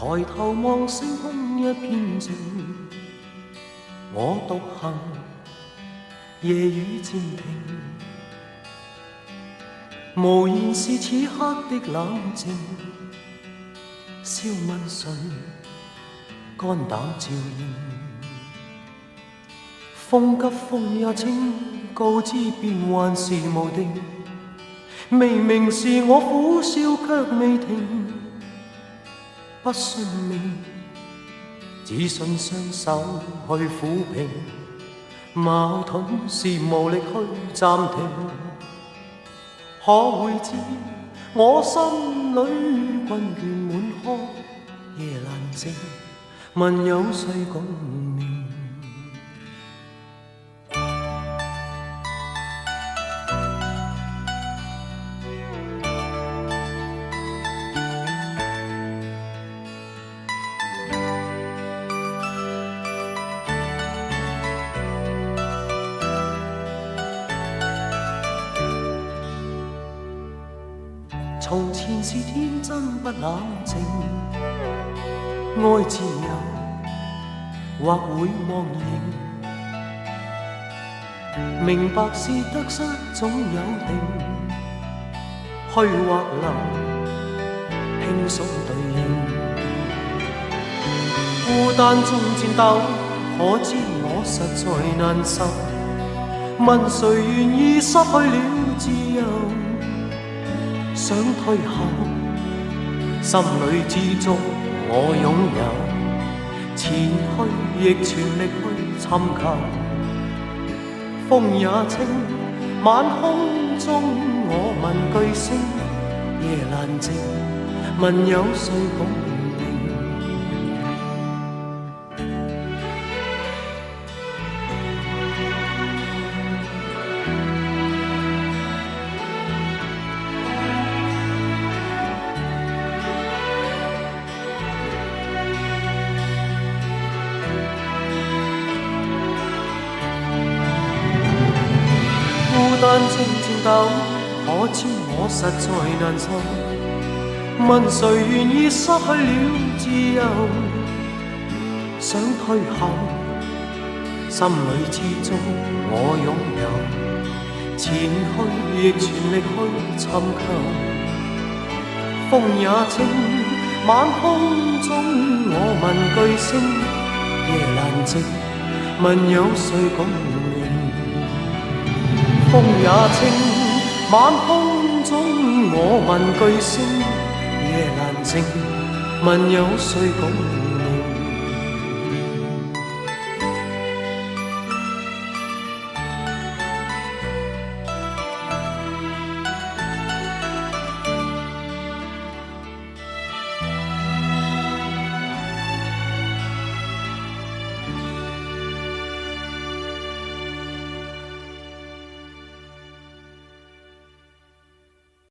抬頭望星空一片靜，我獨行，夜雨漸停，無言是此刻的冷靜。笑問誰，肝膽照應，風急風也清，告知變幻是無定。明明是我苦笑卻未停，不信命，只信雙手去撫平。矛盾是無力去暫停，可會知我心裏困倦滿腔，夜闌靜，問有誰共鳴？從前是天真不冷靜，愛自由或會忘形，明白是得失總有定，虛或流，輕鬆對應。孤單中戰鬥，可知我實在難受。問誰願意失去了自由？想退後，心裏知足我擁有，前去亦全力去尋求。風也清，晚空中我問句星，夜闌靜，問有誰共鳴？孤單中戰鬥，可知我實在難受。問誰願意失去了自由？想退後，心裏知足我擁有，前去亦全力去尋求。風也清，晚空中我問句星，夜闌靜，問有誰共鳴？風也清，晚空中我問句星，夜闌靜，問有誰共鳴？